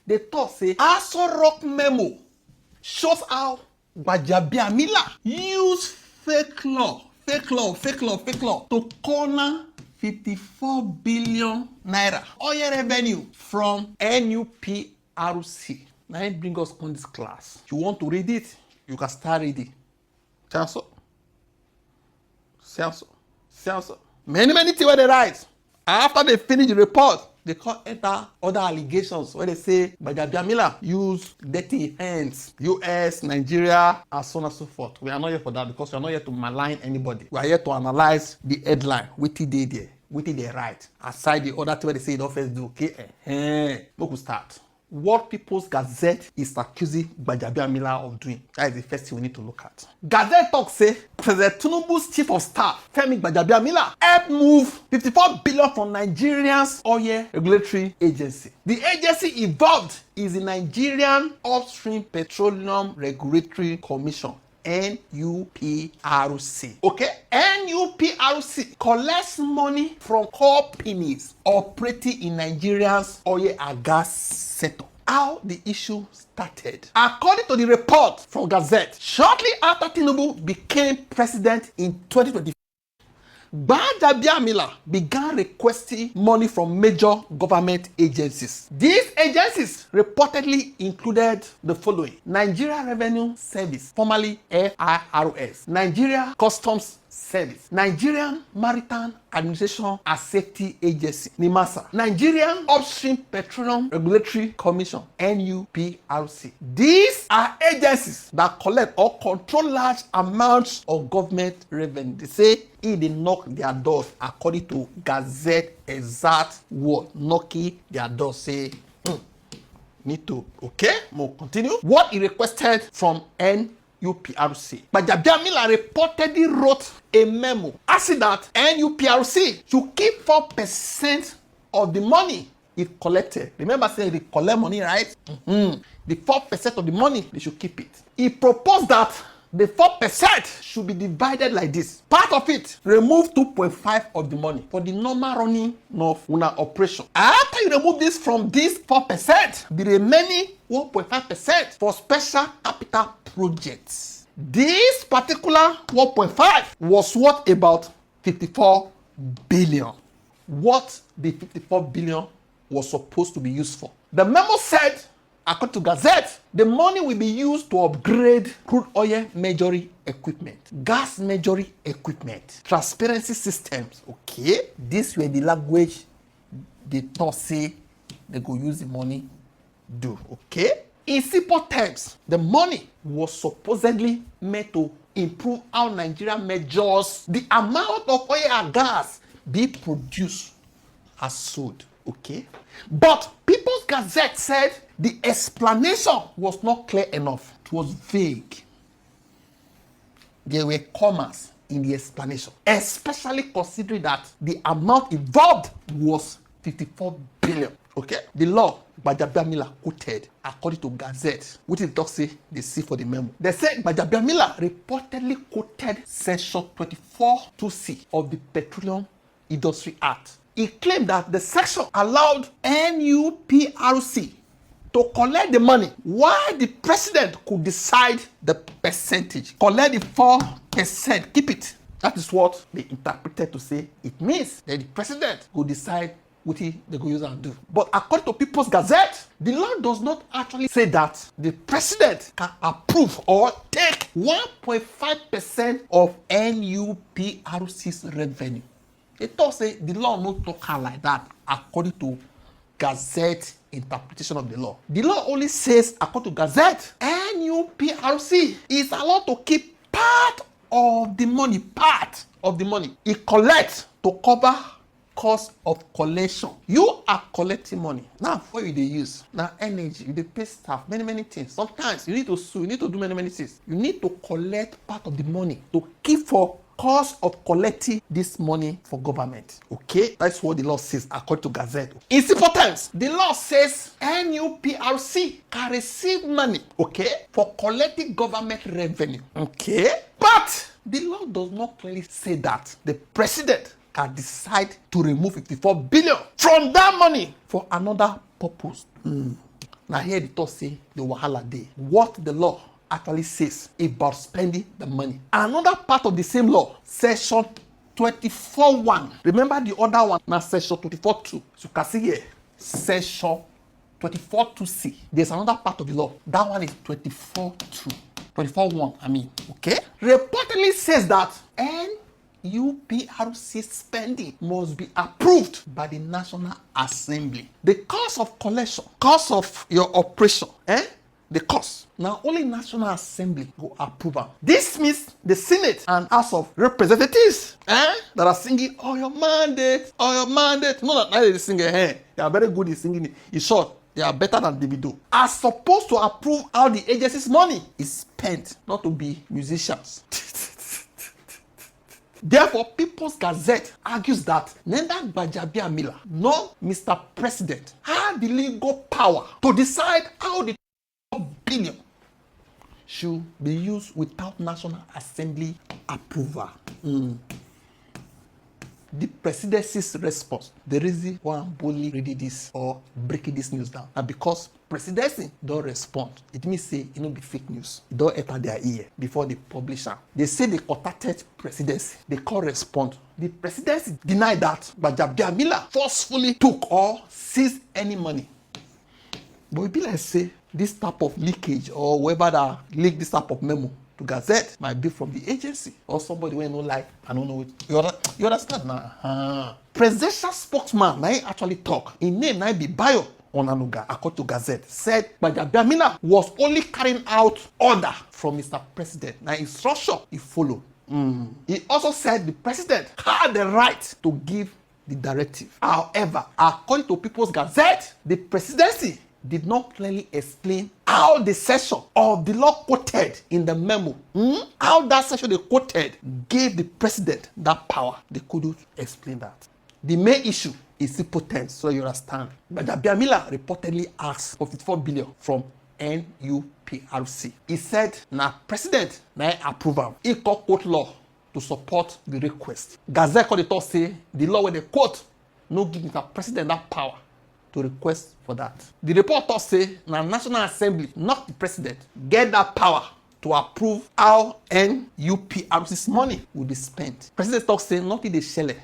They talk say Aso Rock memo shows how Gbajabiamela use fake law to corner 54 billion naira oil revenue from NUPRC. Now it bring us on this class. If you want to read it, you can start reading. Chanso. Many things where they write. After they finish the report, they come enter other allegations where they say Gbajabiamela use dirty hands, US, Nigeria, and so on and so forth. We are not here for that because we are not here to malign anybody. We are here to analyze the headline, what they there, what they write. Aside the other thing where they say it don't first do, okay? We could start. What People's Gazette is accusing Gbajabiamela of doing. That is the first thing we need to look at. Gazette talk say President Tinubu's chief of staff, Femi Gbajabiamela, helped move 54 billion from Nigeria's oil regulatory agency. The agency involved is the Nigerian Upstream Petroleum Regulatory Commission. NUPRC. Okay? NUPRC collects money from companies operating in Nigeria's oil and gas sector. How the issue started. According to the report from Gazette, shortly after Tinubu became president in 2024, Gbajabiamela began requesting money from major government agencies. These agencies reportedly included the following: Nigeria Revenue Service, formerly NIRS, Nigeria Customs Service, Nigerian Maritime Administration and Safety Agency, NIMASA, Nigerian Upstream Petroleum Regulatory Commission, NUPRC. These are agencies that collect or control large amounts of government revenue. They say if they knock their doors, according to Gazette exact word, knocking their doors, say, need to, okay, we'll continue. What he requested from NUPRC. Gbajabiamela reportedly wrote a memo asking that NUPRC should keep 4% of the money it collected. Remember saying they collect money, right? The 4% of the money, they should keep it. He proposed that the 4% should be divided like this. Part of it, remove 2.5 of the money for the normal running of una operation. After you remove this from this 4%, the remaining 1.5% for special capital projects. This particular 1.5 was worth about 54 billion. What the 54 billion was supposed to be used for. The memo said, according to Gazette, the money will be used to upgrade crude oil measuring equipment, gas measuring equipment, transparency systems. Okay, this were the language they thought say they go use the money do. Okay, in simple terms, the money was supposedly meant to improve how Nigeria measures the amount of oil and gas being produced as sold. Okay, but People's Gazette said the explanation was not clear enough. It was vague. There were commas in the explanation, especially considering that the amount involved was 54 billion. Okay, the law Gbajabiamela quoted, according to Gazette, which is doc say they see for the memo. They said Gbajabiamela reportedly quoted section 24(2)(c) of the Petroleum Industry Act. He claimed that the section allowed NUPRC to collect the money while the president could decide the percentage. Collect the 4%, keep it. That is what they interpreted to say. It means that the president could decide what they go use and do. But according to People's Gazette, the law does not actually say that the president can approve or take 1.5% of NUPRC's revenue. They thought say the law no talk her like that according to Gazette interpretation of the law. The law only says, according to Gazette, NUPRC is allowed to keep part of the money. It collects to cover cost of collection. You are collecting money. Now, what you they use? Now, energy, you they pay staff, many things. Sometimes you need to sue, you need to do many things. You need to collect part of the money to keep for cost of collecting this money for government. Okay, that's what the law says according to Gazette. In simple terms, the law says NUPRC can receive money, okay, for collecting government revenue. Okay, but the law does not clearly say that the president can decide to remove 54 billion from that money for another purpose. Now Now here the talk say the wahala dey. What the law actually says about spending the money. Another part of the same law, section 24.1. Remember the other one, now section 24.2. So you can see here, section 24.2c. There's another part of the law. That one is 24.2. 24.1, I mean, okay? Reportedly says that NUPRC spending must be approved by the National Assembly. The cost of collection, cost of your operation, the cost. Now only National Assembly go approve am. This means the Senate and House of Representatives that are singing, oh your mandate, oh your mandate. No, not they sing they are very good in singing it. In short, they are better than Davido. Are supposed to approve how the agency's money is spent, not to be musicians. Therefore, People's Gazette argues that neither Gbajabiamela nor Mr. President had the legal power to decide how the billion should be used without National Assembly approval. The presidency's response, the reason why I'm boldly reading this or breaking this news down, and because presidency don't respond, it means say it no be fake news. It don't enter their ear before they publish am. They say they contacted presidency, they can't respond. The presidency denied that Gbajabiamela forcefully took or seized any money. But it be like say this type of leakage or whoever that leaked this type of memo to Gazette might be from the agency or somebody wey no like, I don't know it. You understand now? Presidential spokesman na him actually talk. His name na be Bayo Onanuga, according to Gazette, said Gbajabiamela was only carrying out order from Mr. President. Now instruction he followed. He also said the president had the right to give the directive. However, according to People's Gazette, the presidency did not clearly explain how the section of the law quoted in the memo, how that section they quoted gave the president that power. They couldn't explain that. The main issue is impotence, so you understand. Gbajabiamela reportedly asked for 54 billion from NUPRC. He said, "Na president na approval. He called court law to support the request." Gazette called it say the law where they quote no give the president that power to request for that. The report say na National Assembly, not the president, get that power to approve how NUPRC's money will be spent. President talk say nothing dey shele